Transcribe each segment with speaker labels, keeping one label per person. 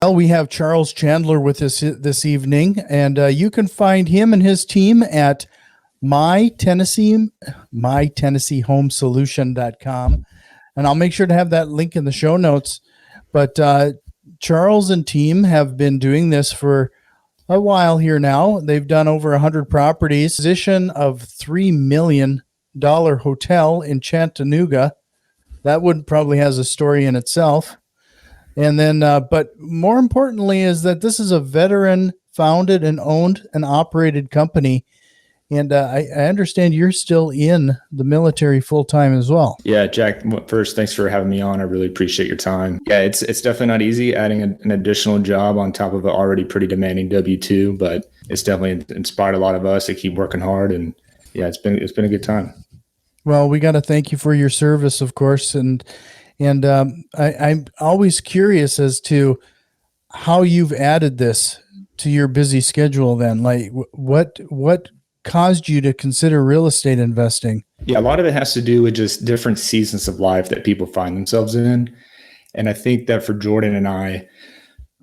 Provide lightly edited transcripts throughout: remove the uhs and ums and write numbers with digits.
Speaker 1: Well, we have Charles Chandler with us this evening, and you can find him and his team at mytennesseehomesolution.com. And I'll make sure to have that link in the show notes. But Charles and team have been doing this for a while here now. They've done over 100 properties. Position of $3 million hotel in Chattanooga. That would probably has a story in itself. And then, but more importantly is that this is a veteran founded and owned and operated company. And I understand you're still in the military full time as well.
Speaker 2: Yeah, Jack, first, thanks for having me on. I really appreciate your time. Yeah, it's definitely not easy adding an additional job on top of an already pretty demanding W-2, but it's definitely inspired a lot of us to keep working hard. And yeah, it's been a good time.
Speaker 1: Well, we got to thank you for your service, of course. And I'm always curious as to how you've added this to your busy schedule then. Like what caused you to consider real estate investing?
Speaker 2: Yeah, a lot of it has to do with just different seasons of life that people find themselves in. And I think that for Jordan and I,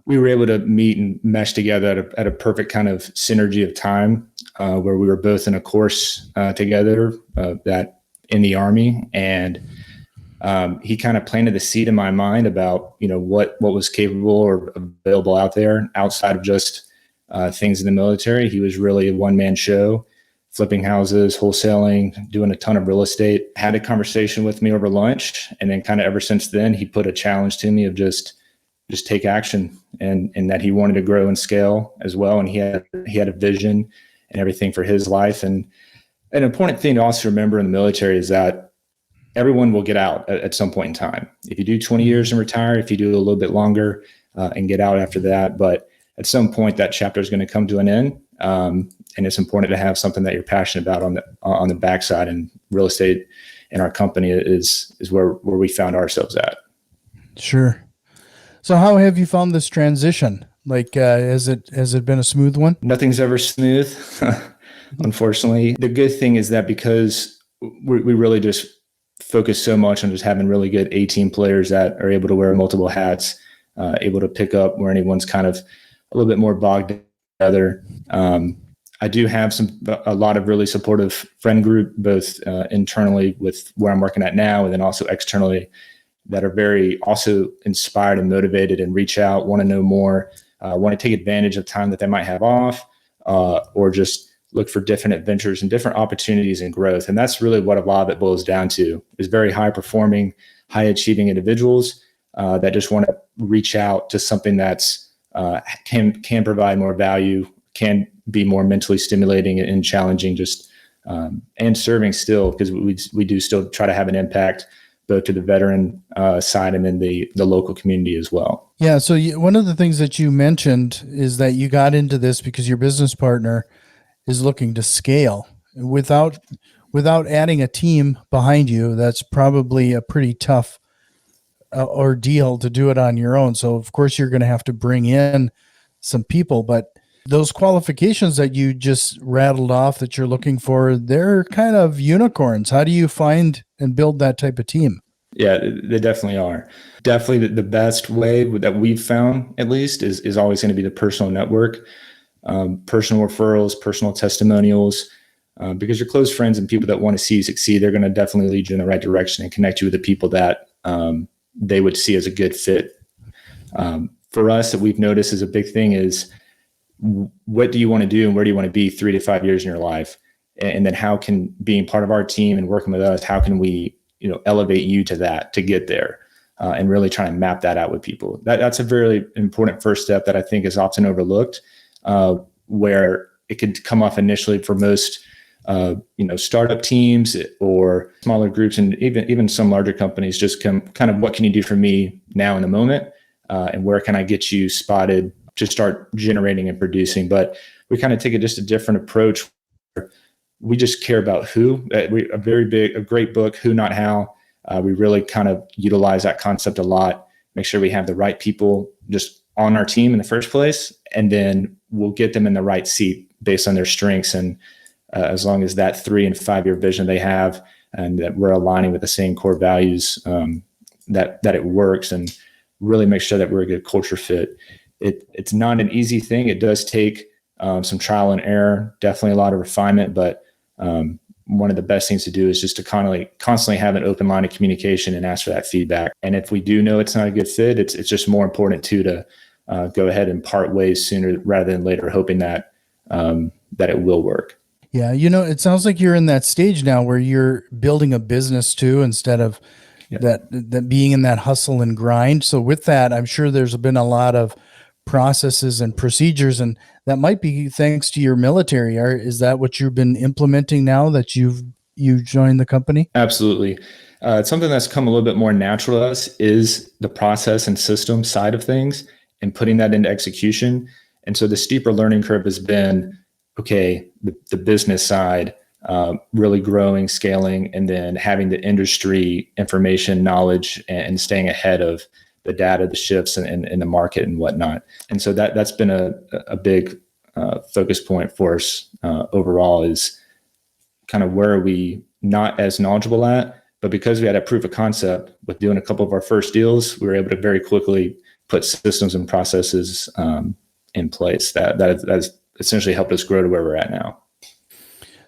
Speaker 2: we were able to meet and mesh together at a perfect kind of synergy of time where we were both in a course together that in the Army. And he kind of planted the seed in my mind about, what was capable or available out there outside of just things in the military. He was really a one-man show, flipping houses, wholesaling, doing a ton of real estate. Had a conversation with me over lunch, and then kind of ever since then, he put a challenge to me of just take action, and that he wanted to grow and scale as well. And he had a vision and everything for his life. And an important thing to also remember in the military is that everyone will get out at some point in time. If you do 20 years and retire, if you do a little bit longer and get out after that, but at some point that chapter is going to come to an end. And it's important to have something that you're passionate about on the backside, and real estate in our company is where we found ourselves at.
Speaker 1: Sure. So how have you found this transition? Like, has it been a smooth one?
Speaker 2: Nothing's ever smooth, unfortunately. The good thing is that because we really just focus so much on just having really good A-team players that are able to wear multiple hats, able to pick up where anyone's kind of a little bit more bogged together. I do have a lot of really supportive friend group, both internally with where I'm working at now, and then also externally, that are very also inspired and motivated and reach out, want to know more, want to take advantage of time that they might have off, or just look for different adventures and different opportunities and growth. And that's really what a lot of it boils down to, is very high performing, high achieving individuals that just want to reach out to something that's can provide more value, can be more mentally stimulating and challenging, just and serving still, because we do still try to have an impact both to the veteran side and then the local community as well.
Speaker 1: Yeah. So one of the things that you mentioned is that you got into this because your business partner is looking to scale without adding a team behind you. That's probably a pretty tough ordeal to do it on your own. So of course you're going to have to bring in some people, but those qualifications that you just rattled off that you're looking for, they're kind of unicorns. How do you find and build that type of team?
Speaker 2: Yeah, they definitely are. Definitely the best way that we've found, at least, is always going to be the personal network, personal referrals, personal testimonials, because your close friends and people that want to see you succeed, they're going to definitely lead you in the right direction and connect you with the people that they would see as a good fit. For us, that we've noticed is a big thing is, what do you want to do and where do you want to be 3 to 5 years in your life? And then how can being part of our team and working with us, how can we, elevate you to that, to get there, and really try to map that out with people. That's a very important first step that I think is often overlooked, where it could come off initially for most, startup teams or smaller groups, and even some larger companies, just kind of what can you do for me now in the moment, and where can I get you spotted to start generating and producing. But we kind of take just a different approach. We just care about who. A great book, Who Not How. We really kind of utilize that concept a lot. Make sure we have the right people just on our team in the first place, and then we'll get them in the right seat based on their strengths. And as long as that 3 and 5 year vision they have, and that we're aligning with the same core values, that it works, and really make sure that we're a good culture fit. It's not an easy thing. It does take some trial and error, definitely a lot of refinement, but one of the best things to do is just to constantly have an open line of communication and ask for that feedback. And if we do know it's not a good fit, it's just more important too to go ahead and part ways sooner rather than later, hoping that that it will work.
Speaker 1: Yeah, it sounds like you're in that stage now where you're building a business too, instead of that being in that hustle and grind. So with that, I'm sure there's been a lot of processes and procedures, and that might be thanks to your military. Is that what you've been implementing now that you joined the company?
Speaker 2: Absolutely. It's something that's come a little bit more natural to us is the process and system side of things and putting that into execution. And so the steeper learning curve has been, okay, the business side, really growing, scaling, and then having the industry information, knowledge, and staying ahead of the data, the shifts in the market and whatnot. And so that's been a big focus point for us overall, is kind of where are we not as knowledgeable at, but because we had a proof of concept with doing a couple of our first deals, we were able to very quickly put systems and processes in place that has essentially helped us grow to where we're at now.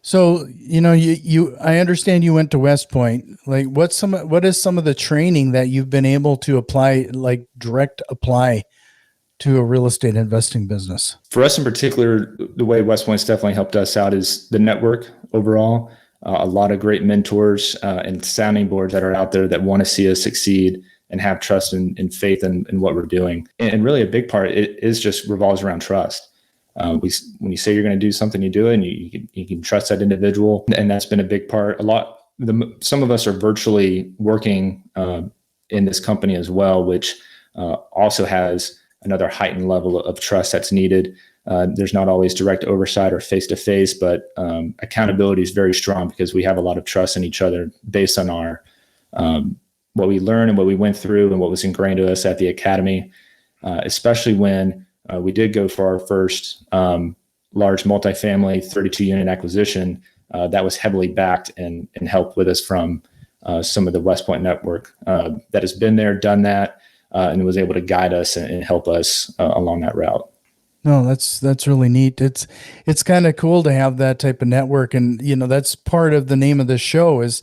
Speaker 1: So, I understand you went to West Point. Like, what is some of the training that you've been able to apply, like direct apply to a real estate investing business?
Speaker 2: For us in particular, the way West Point's definitely helped us out is the network overall. A lot of great mentors and sounding boards that are out there that want to see us succeed and have trust and faith in what we're doing. And really a big part, it is just revolves around trust. When you say you're going to do something, you do it, and you can trust that individual. And that's been a big part. Some of us are virtually working in this company as well, which also has another heightened level of trust that's needed. There's not always direct oversight or face-to-face, but accountability is very strong because we have a lot of trust in each other based on our what we learned and what we went through and what was ingrained to us at the academy, especially when we did go for our first large multifamily 32-unit acquisition that was heavily backed and helped with us from some of the West Point network that has been there, done that, and was able to guide us and help us along that route.
Speaker 1: No, that's really neat. It's kind of cool to have that type of network, and that's part of the name of this show is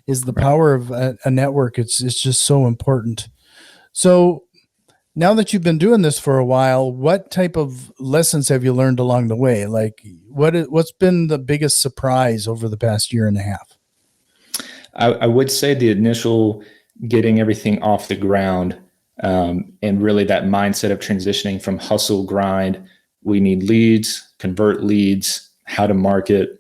Speaker 1: the power of a network. It's just so important. So now that you've been doing this for a while, what type of lessons have you learned along the way? Like, what's been the biggest surprise over the past year and a half?
Speaker 2: I would say the initial getting everything off the ground, and really that mindset of transitioning from hustle grind. We need leads, convert leads, how to market,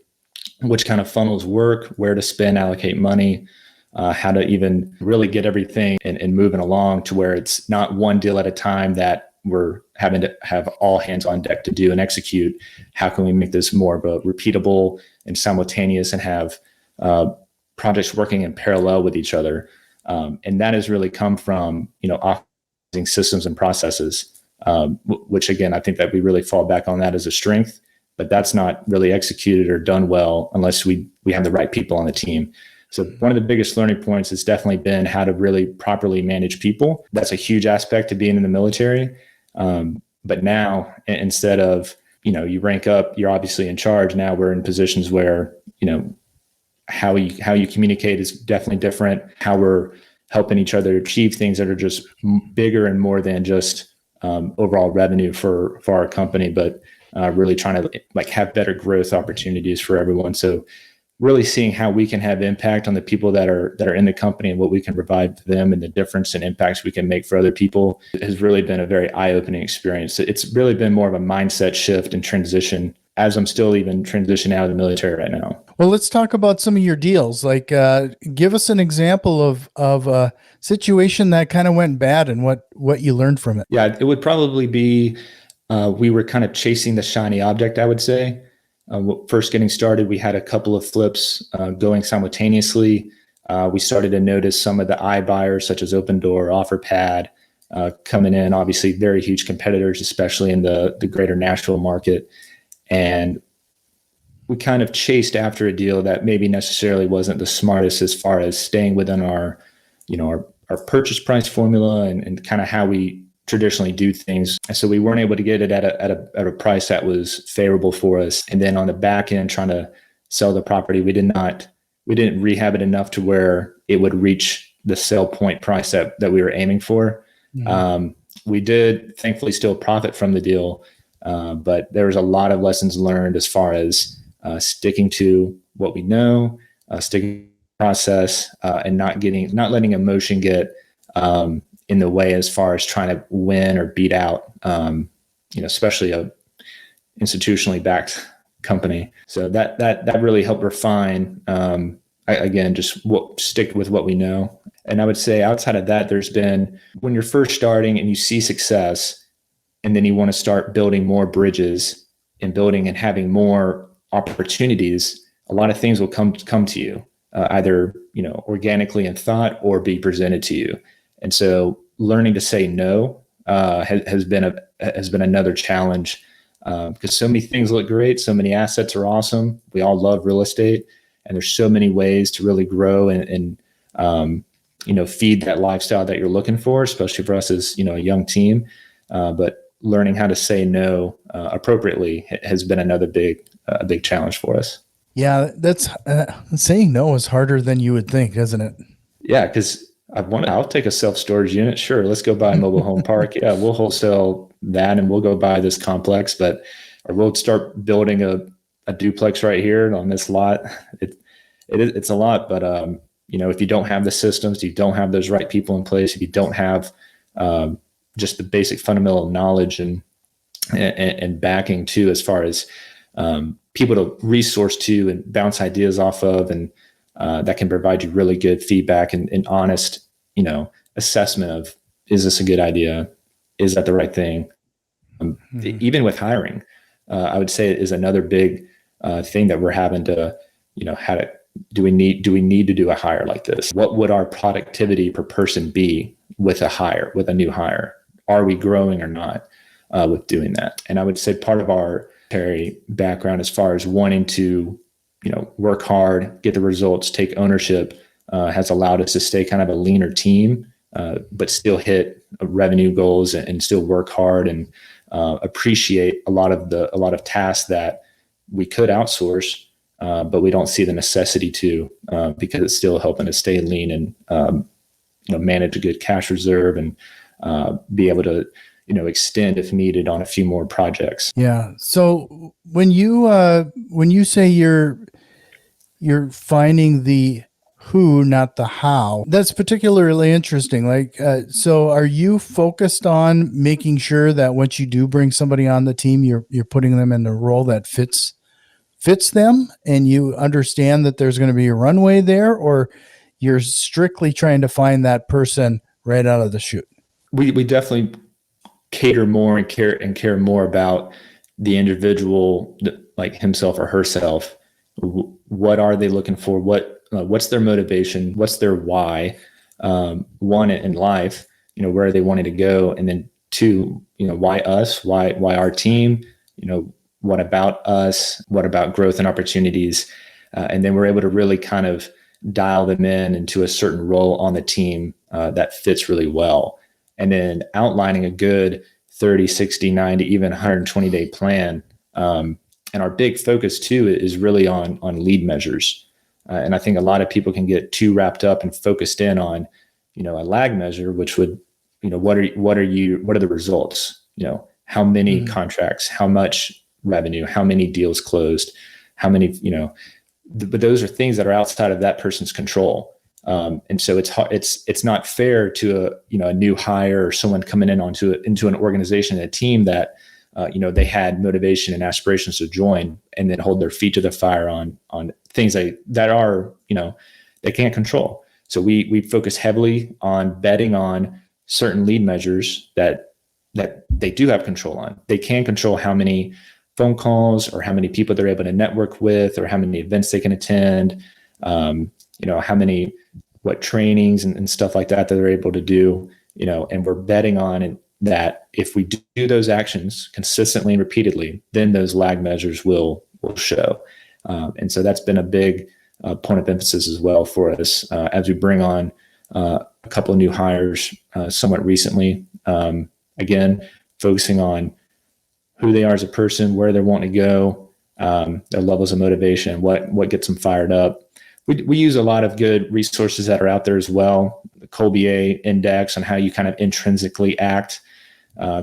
Speaker 2: which kind of funnels work, where to spend, allocate money, how to even really get everything and moving along to where it's not one deal at a time that we're having to have all hands on deck to do and execute. How can we make this more of a repeatable and simultaneous and have projects working in parallel with each other? And that has really come from, optimizing systems and processes, which again, I think that we really fall back on that as a strength, but that's not really executed or done well unless we have the right people on the team. So one of the biggest learning points has definitely been how to really properly manage people. That's a huge aspect to being in the military. But now, instead of, you rank up, you're obviously in charge. Now we're in positions where, how you communicate is definitely different. How we're helping each other achieve things that are just bigger and more than just overall revenue for our company, but really trying to have better growth opportunities for everyone. So really seeing how we can have impact on the people that are in the company and what we can provide to them and the difference and impacts we can make for other people has really been a very eye-opening experience. It's really been more of a mindset shift and transition as I'm still even transitioning out of the military right now.
Speaker 1: Well, let's talk about some of your deals. Like, give us an example of a situation that kind of went bad and what you learned from it.
Speaker 2: Yeah, it would probably be, we were kind of chasing the shiny object, I would say. First getting started, we had a couple of flips going simultaneously. We started to notice some of the iBuyers such as Open Door, OfferPad coming in, obviously very huge competitors, especially in the greater Nashville market. And we kind of chased after a deal that maybe necessarily wasn't the smartest as far as staying within our purchase price formula and kind of how we traditionally do things. And so we weren't able to get it at a price that was favorable for us. And then on the back end, trying to sell the property, we didn't rehab it enough to where it would reach the sell point price that we were aiming for. Mm-hmm. We did thankfully still profit from the deal, but there was a lot of lessons learned as far as sticking to what we know, sticking to the process, and not letting emotion get in the way as far as trying to win or beat out, especially a institutionally backed company. So that really helped refine. Again, just stick with what we know. And I would say outside of that, there's been, when you're first starting and you see success, and then you want to start building more bridges and building and having more opportunities, a lot of things will come to you, either, organically in thought or be presented to you. And so learning to say no has been another challenge, because so many things look great. So many assets are awesome. We all love real estate, and there's so many ways to really grow and feed that lifestyle that you're looking for, especially for us as, a young team. But learning how to say no appropriately has been another big challenge for us. Yeah,
Speaker 1: that's saying no is harder than you would think, isn't it?
Speaker 2: Yeah, because I'll take a self-storage unit. Sure, let's go buy a mobile home park. Yeah, we'll wholesale that and we'll go buy this complex, or we'll start building a duplex right here on this lot. It's a lot, but if you don't have the systems, you don't have those right people in place, if you don't have just the basic fundamental knowledge and backing too, as far as people to resource to and bounce ideas off of, and that can provide you really good feedback and honest, assessment of, is this a good idea? Is that the right thing? Even with hiring, I would say is another big thing that we're having to, do we need to do a hire like this? What would our productivity per person be with a new hire? Are we growing or not with doing that? And I would say part of our background as far as wanting to, work hard, get the results, take ownership, has allowed us to stay kind of a leaner team, but still hit revenue goals and still work hard and appreciate a lot of tasks that we could outsource, but we don't see the necessity to, because it's still helping us stay lean and manage a good cash reserve and be able to extend if needed on a few more projects.
Speaker 1: Yeah. So when you say you're finding the who, not the how, that's particularly interesting. So are you focused on making sure that once you do bring somebody on the team, you're putting them in a role that fits them, and you understand that there's going to be a runway there, or you're strictly trying to find that person right out of the chute?
Speaker 2: We definitely cater more and care more about the individual, like himself or herself. What are they looking for? What's their motivation? What's their why? One, in life, where are they wanting to go? And then two, why us? Why our team? What about us? What about growth and opportunities? And then we're able to really kind of dial them into a certain role on the team that fits really well. And then outlining a good 30, 60, 90, even 120-day plan. And our big focus too is really on lead measures. And I think a lot of people can get too wrapped up and focused in on, a lag measure, which would, what are the results? How many contracts, how much revenue, how many deals closed, how many, but those are things that are outside of that person's control. And so it's not fair to a new hire or someone coming into an organization, a team that, they had motivation and aspirations to join, and then hold their feet to the fire on things that are, they can't control. So we focus heavily on betting on certain lead measures that they do have control on. They can control how many phone calls or how many people they're able to network with, or how many events they can attend, how many, what trainings and stuff like that they're able to do, and we're betting on that if we do those actions consistently and repeatedly, then those lag measures will show. And so that's been a big point of emphasis as well for us as we bring on a couple of new hires somewhat recently. Again, focusing on who they are as a person, where they're wanting to go, their levels of motivation, what gets them fired up. We use a lot of good resources that are out there as well. The Colbier Index on how you kind of intrinsically act,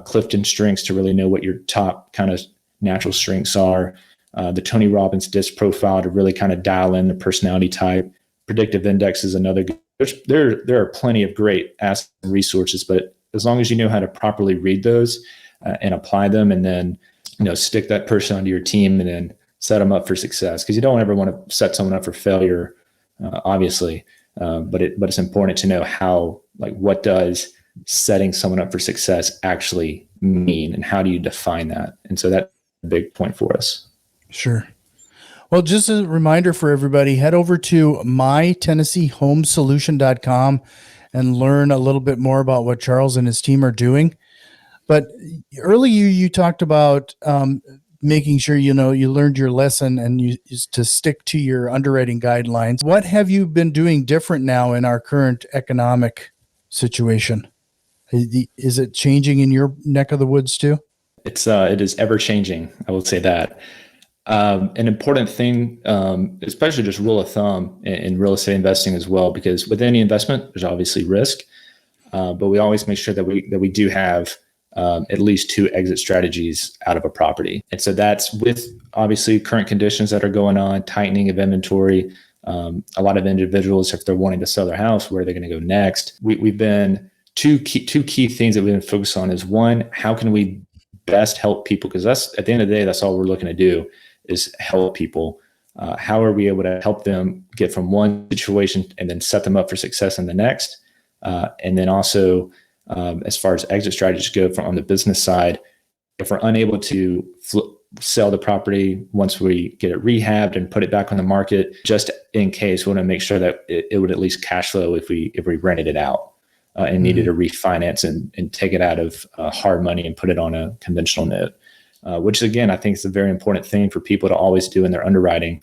Speaker 2: Clifton Strengths to really know what your top kind of natural strengths are, the Tony Robbins DISC profile to really kind of dial in the personality type. Predictive Index is another good. There are plenty of great assets and resources, but as long as you know how to properly read those and apply them, and then stick that person onto your team and then set them up for success, because you don't ever want to set someone up for failure, obviously, but it's important to know how, like, what does setting someone up for success actually mean, and how do you define that? And so that's a big point for us.
Speaker 1: Sure. Well, just a reminder for everybody, head over to mytennesseehomesolution.com and learn a little bit more about what Charles and his team are doing. But earlier you talked about making sure you learned your lesson and to stick to your underwriting guidelines. What have you been doing different now in our current economic situation? Is it changing in your neck of the woods too?
Speaker 2: It is ever changing. I will say that. An important thing, especially just rule of thumb in real estate investing as well, because with any investment, there's obviously risk, but we always make sure that we do have at least 2 exit strategies out of a property. And so that's with obviously current conditions that are going on, tightening of inventory. A lot of individuals, if they're wanting to sell their house, where they're going to go next. We've been two key things that we've been focused on is, one, how can we best help people? Because that's, at the end of the day, that's all we're looking to do, is help people. How are we able to help them get from one situation and then set them up for success in the next? And then also, as far as exit strategies go on the business side, if we're unable to sell the property once we get it rehabbed and put it back on the market, just in case, we want to make sure that it would at least cash flow if we rented it out and needed to refinance and take it out of hard money and put it on a conventional note. Which again, I think is a very important thing for people to always do in their underwriting,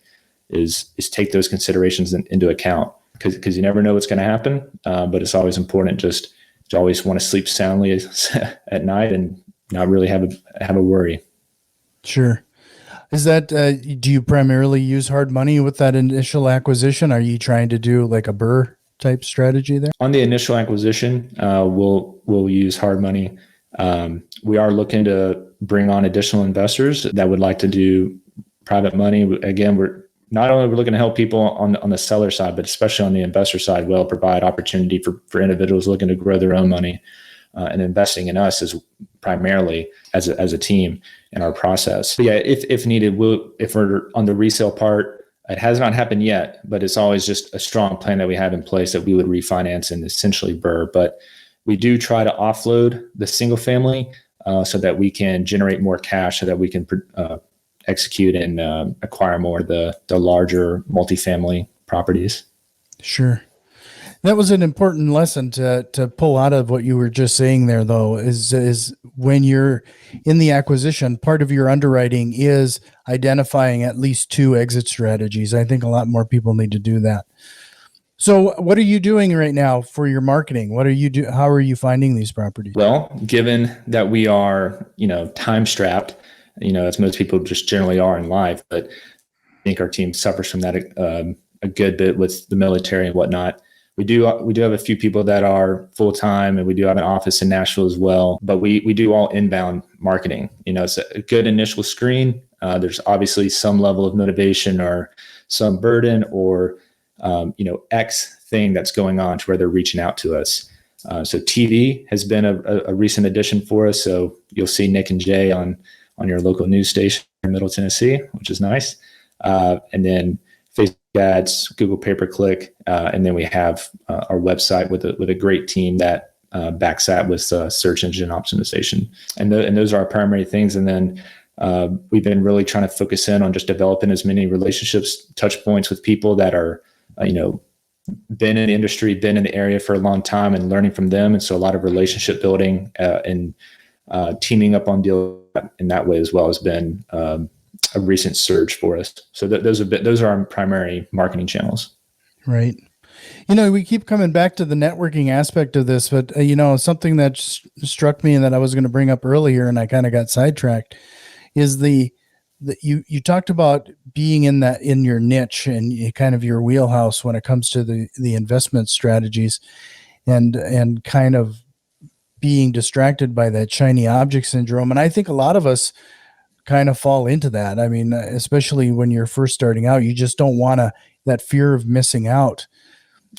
Speaker 2: is take those considerations into account, because you never know what's going to happen. But it's always important just to always want to sleep soundly at night and not really have a worry.
Speaker 1: Sure. Is that, do you primarily use hard money with that initial acquisition? Are you trying to do like a BRRRR type strategy there?
Speaker 2: On the initial acquisition, we'll use hard money. We are looking to bring on additional investors that would like to do private money. Again, we're looking to help people on the seller side, but especially on the investor side, we'll provide opportunity for individuals looking to grow their own money and investing in us as primarily as a team in our process. But yeah, if needed, if we're on the resale part, it has not happened yet, but it's always just a strong plan that we have in place that we would refinance and essentially BRRRR. But we do try to offload the single family so that we can generate more cash, so that we can execute and acquire more of the larger multifamily properties.
Speaker 1: Sure. That was an important lesson to pull out of what you were just saying there, though, is when you're in the acquisition, part of your underwriting is identifying at least 2 exit strategies. I think a lot more people need to do that. So what are you doing right now for your marketing? How are you finding these properties?
Speaker 2: Well, given that we are, time strapped, as most people just generally are in life, but I think our team suffers from that a good bit with the military and whatnot. We do have a few people that are full-time, and we do have an office in Nashville as well, but we do all inbound marketing. It's a good initial screen. There's obviously some level of motivation or some burden or X thing that's going on to where they're reaching out to us. So TV has been a recent addition for us. So you'll see Nick and Jay on your local news station in Middle Tennessee, which is nice. And then Facebook ads, Google pay-per-click, and then we have our website with a great team that backs that with search engine optimization. And those are our primary things. And then we've been really trying to focus in on just developing as many relationships, touch points with people that are been in the industry, been in the area for a long time, and learning from them. And so a lot of relationship building and teaming up on deals in that way as well has been a recent surge for us. So those are our primary marketing channels.
Speaker 1: Right. We keep coming back to the networking aspect of this, but something that struck me and that I was going to bring up earlier, and I kind of got sidetracked, is you talked about being in your niche and kind of your wheelhouse when it comes to the investment strategies, and kind of being distracted by that shiny object syndrome. And I think a lot of us kind of fall into that. I mean, especially when you're first starting out, you just don't want that fear of missing out.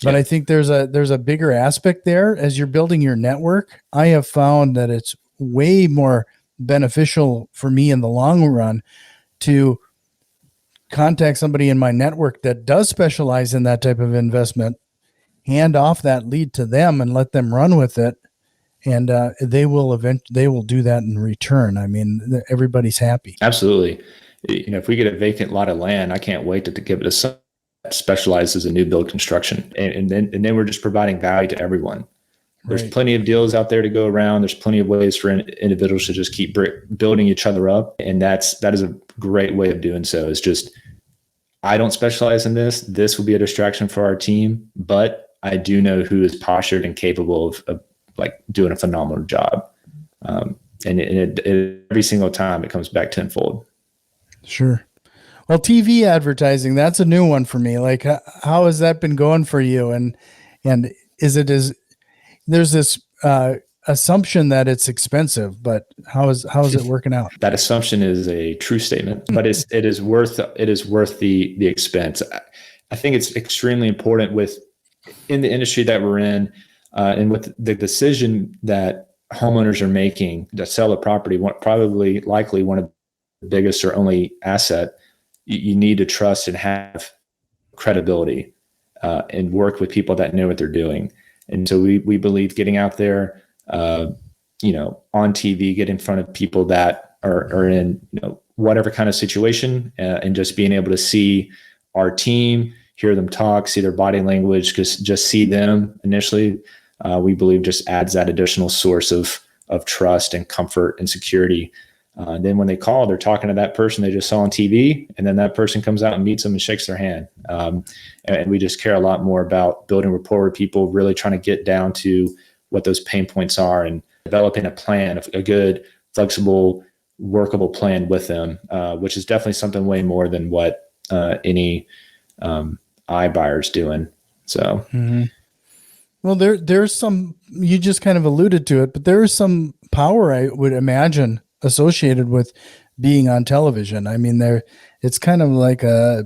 Speaker 1: But I think there's a bigger aspect there as you're building your network. I have found that it's way more beneficial for me in the long run to contact somebody in my network that does specialize in that type of investment, hand off that lead to them and let them run with it. And they will do that in return. I mean, everybody's happy.
Speaker 2: Absolutely. If we get a vacant lot of land, I can't wait to give it to someone that specializes in new build construction. And then we're just providing value to everyone. There's plenty of deals out there to go around. There's plenty of ways for individuals to just keep building each other up. And that is a great way of doing so. It's just, I don't specialize in this. This will be a distraction for our team, but I do know who is postured and capable of like doing a phenomenal job. And every single time it comes back tenfold. Sure.
Speaker 1: Well, TV advertising, that's a new one for me. Like, how has that been going for you? And there's this assumption that it's expensive, but how is it working out?
Speaker 2: That assumption is a true statement, but it is worth the expense. I think it's extremely important in the industry that we're in, and with the decision that homeowners are making to sell a property, likely one of the biggest or only asset, you need to trust and have credibility, and work with people that know what they're doing. And so we believe getting out there, on TV, get in front of people that are in, whatever kind of situation, and just being able to see our team, hear them talk, see their body language, just see them initially, we believe just adds that additional source of trust and comfort and security. Then when they call, they're talking to that person they just saw on TV, and then that person comes out and meets them and shakes their hand. And we just care a lot more about building rapport with people, really trying to get down to what those pain points are and developing a plan, a good, flexible, workable plan with them, which is definitely something way more than what any iBuyer's doing. So.
Speaker 1: Mm-hmm. Well, there's some, you just kind of alluded to it, but there is some power, I would imagine, associated with being on television. I mean, it's kind of like a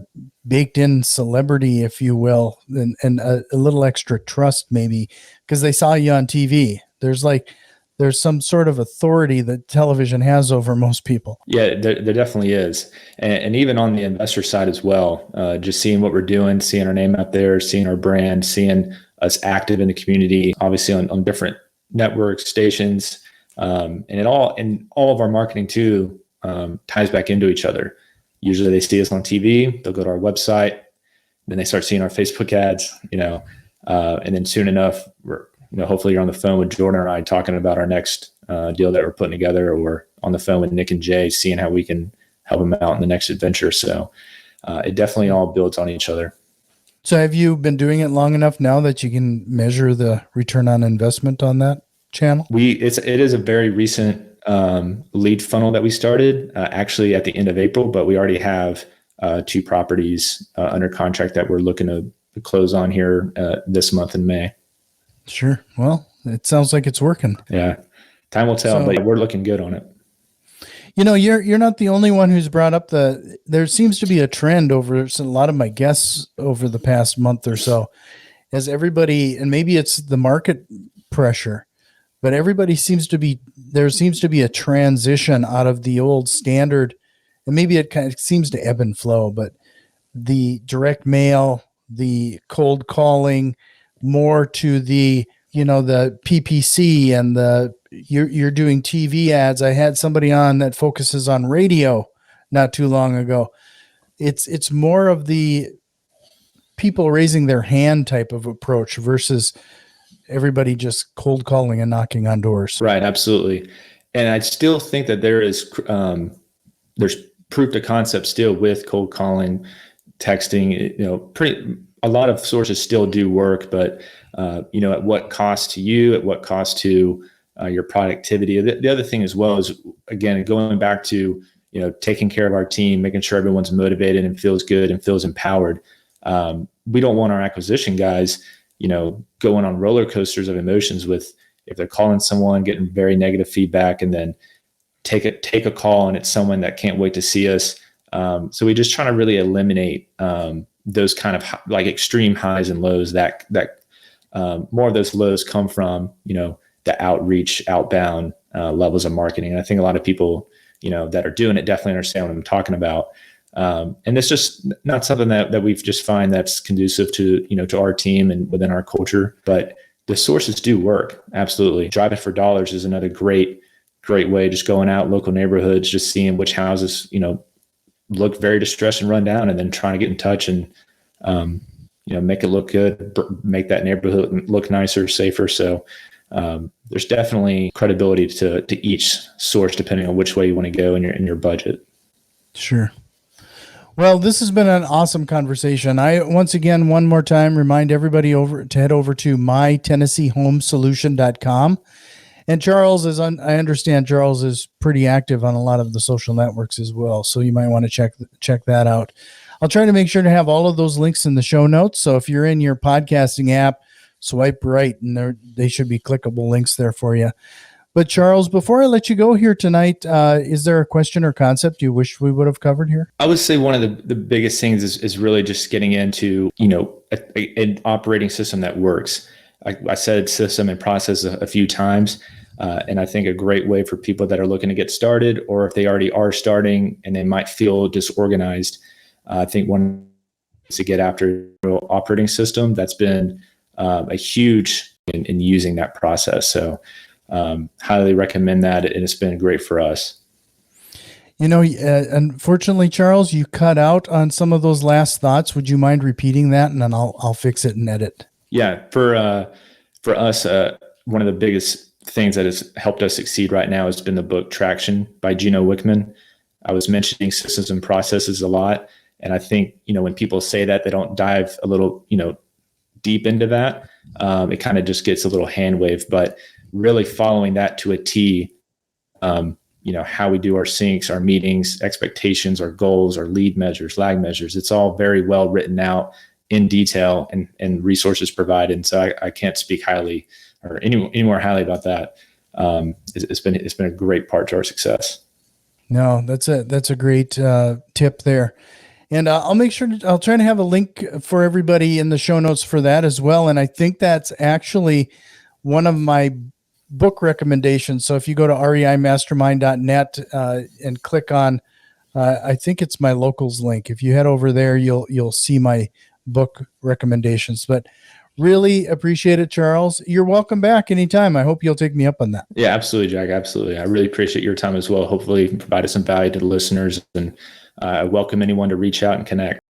Speaker 1: baked in celebrity, if you will, and a little extra trust maybe because they saw you on TV. There's some sort of authority that television has over most people.
Speaker 2: Yeah, there definitely is. And even on the investor side as well, just seeing what we're doing, seeing our name out there, seeing our brand, seeing us active in the community, obviously on different network stations, and all of our marketing too ties back into each other. Usually they see us on TV, they'll go to our website, then they start seeing our Facebook ads, and then soon enough, hopefully you're on the phone with Jordan or I talking about our next deal that we're putting together, or on the phone with Nick and Jay, seeing how we can help them out in the next adventure. So it definitely all builds on each other.
Speaker 1: So have you been doing it long enough now that you can measure the return on investment on that channel?
Speaker 2: It is a very recent lead funnel that we started actually at the end of April, but we already have 2 properties under contract that we're looking to close on here this month in May.
Speaker 1: Sure. Well, it sounds like it's working.
Speaker 2: Yeah. Time will tell, but we're looking good on it.
Speaker 1: You're not the only one who's brought up there seems to be a trend over a lot of my guests over the past month or so, as everybody, and maybe it's the market pressure, but there seems to be a transition out of the old standard, and maybe it kind of seems to ebb and flow, but the direct mail, the cold calling, more to the PPC and you're doing TV ads. I had somebody on that focuses on radio not too long ago. It's more of the people raising their hand type of approach versus everybody just cold calling and knocking on doors.
Speaker 2: Right. Absolutely. And I still think that there's proof to concept still with cold calling, texting, a lot of sources still do work, but at what cost to you, at what cost to your productivity. The other thing as well is, again, going back to, taking care of our team, making sure everyone's motivated and feels good and feels empowered. We don't want our acquisition guys, going on roller coasters of emotions with, if they're calling someone, getting very negative feedback, and then take a call and it's someone that can't wait to see us. So we just try to really eliminate those kind of like extreme highs and lows that more of those lows come from, the outreach, outbound levels of marketing. And I think a lot of people, that are doing it definitely understand what I'm talking about. And it's just not something that we've just find that's conducive to, to our team and within our culture, but the sources do work. Absolutely. Driving for dollars is another great way. Just going out local neighborhoods, just seeing which houses, look very distressed and run down, and then trying to get in touch and, make it look good, make that neighborhood look nicer, safer. So, there's definitely credibility to each source, depending on which way you want to go in your budget.
Speaker 1: Sure. Well, this has been an awesome conversation. I, once again, one more time, remind everybody to head over to mytennesseehomesolution.com. And Charles I understand Charles is pretty active on a lot of the social networks as well. So you might want to check that out. I'll try to make sure to have all of those links in the show notes. So if you're in your podcasting app, swipe right, and they should be clickable links there for you. But Charles, before I let you go here tonight, is there a question or concept you wish we would have covered here?
Speaker 2: I would say one of the biggest things is really just getting into, an operating system that works. I said system and process a few times. And I think a great way for people that are looking to get started, or if they already are starting and they might feel disorganized, I think one is to get after an operating system. That's been a huge in using that process. So highly recommend that. And it's been great for us.
Speaker 1: Unfortunately, Charles, you cut out on some of those last thoughts. Would you mind repeating that? And then I'll fix it and edit.
Speaker 2: Yeah. For us, one of the biggest things that has helped us succeed right now has been the book Traction by Gino Wickman. I was mentioning systems and processes a lot. And I think, when people say that, they don't dive a little, deep into that. It kind of just gets a little hand wave, but really following that to a T, how we do our syncs, our meetings, expectations, our goals, our lead measures, lag measures. It's all very well written out in detail and resources provided. And so I can't speak highly or any more highly about that. It's been a great part to our success.
Speaker 1: No, that's a great tip there. And I'll make sure I'll try to have a link for everybody in the show notes for that as well. And I think that's actually one of my book recommendations. So if you go to reimastermind.net and click on, I think it's my locals link. If you head over there, you'll see my book recommendations. But really appreciate it, Charles. You're welcome back anytime. I hope you'll take me up on that.
Speaker 2: Yeah, absolutely, Jack. Absolutely. I really appreciate your time as well. Hopefully provided some value to the listeners, and I welcome anyone to reach out and connect.